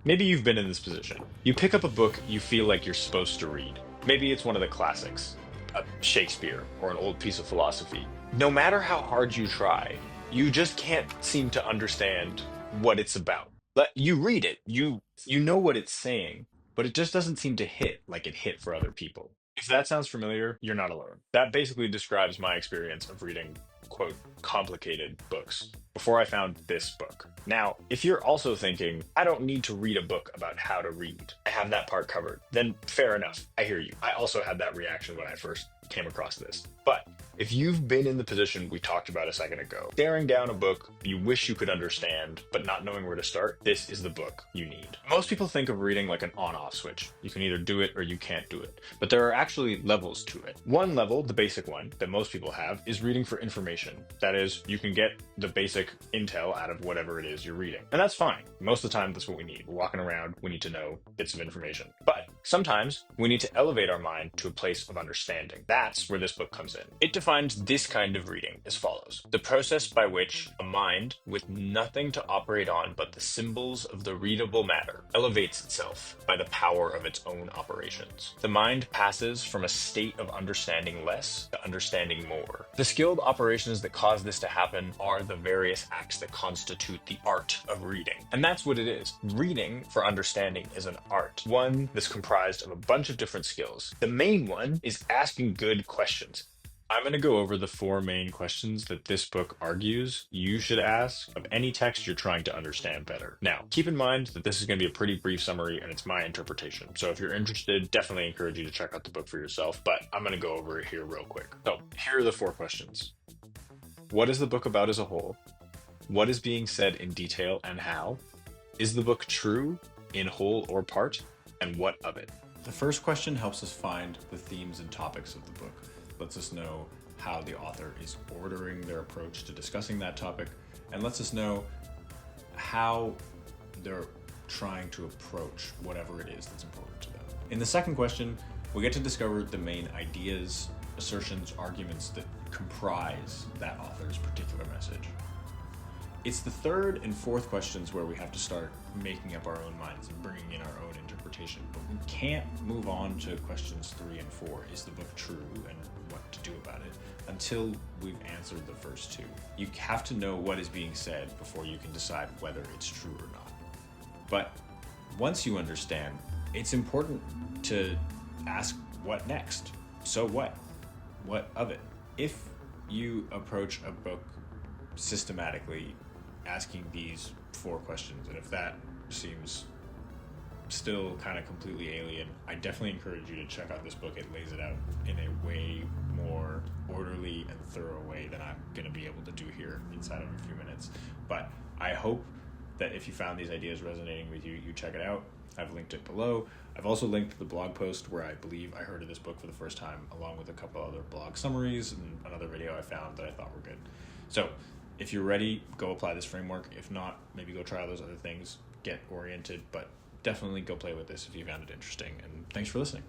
Maybe you've been in this position. You pick up a book you feel like you're supposed to read. Maybe it's one of the classics, Shakespeare, or an old piece of philosophy. No matter how hard you try, you just can't seem to understand what it's about. You read it, you know what it's saying, but it just doesn't seem to hit like it hit for other people. If that sounds familiar, you're not alone. That basically describes my experience of reading, quote, complicated books before I found this book. Now, if you're also thinking, I don't need to read a book about how to read, I have that part covered, then fair enough. I hear you. I also had that reaction when I first came across this. But if you've been in the position we talked about a second ago, staring down a book you wish you could understand, but not knowing where to start, this is the book you need. Most people think of reading like an on-off switch. You can either do it or you can't do it. But there are actually levels to it. One level, the basic one that most people have, is reading for information. That is, you can get the basic intel out of whatever it is you're reading. And that's fine. Most of the time, that's what we need. We're walking around, we need to know bits of information. But sometimes we need to elevate our mind to a place of understanding. That's where this book comes in. It defines this kind of reading as follows: the process by which a mind with nothing to operate on but the symbols of the readable matter elevates itself by the power of its own operations. The mind passes from a state of understanding less to understanding more. The skilled operations that cause this to happen are the various acts that constitute the art of reading. And that's what it is. Reading for understanding is an art, one that's comprised of a bunch of different skills. The main one is asking good questions. I'm going to go over the four main questions that this book argues you should ask of any text you're trying to understand better. Now, keep in mind that this is going to be a pretty brief summary and it's my interpretation. So if you're interested, definitely encourage you to check out the book for yourself, but I'm going to go over it here real quick. So here are the four questions. What is the book about as a whole? What is being said in detail and how? Is the book true in whole or part? And what of it? The first question helps us find the themes and topics of the book, lets us know how the author is ordering their approach to discussing that topic, and lets us know how they're trying to approach whatever it is that's important to them. In the second question, we get to discover the main ideas, assertions, arguments that comprise that author's particular message. It's the third and fourth questions where we have to start making up our own minds and bringing in our own interpretation, but we can't move on to questions 3 and 4, is the book true and what to do about it, until we've answered the first two. You have to know what is being said before you can decide whether it's true or not. But once you understand, it's important to ask what next? So what? What of it? If you approach a book systematically asking these four questions, and if that seems still kind of completely alien, I definitely encourage you to check out this book. It lays it out in a way more orderly and thorough way than I'm going to be able to do here inside of a few minutes. But I hope that if you found these ideas resonating with you, you check it out. I've linked it below. I've also linked the blog post where I believe I heard of this book for the first time, along with a couple other blog summaries and another video I found that I thought were good. So if you're ready, go apply this framework. If not, maybe go try those other things, get oriented, but definitely go play with this if you found it interesting. And thanks for listening.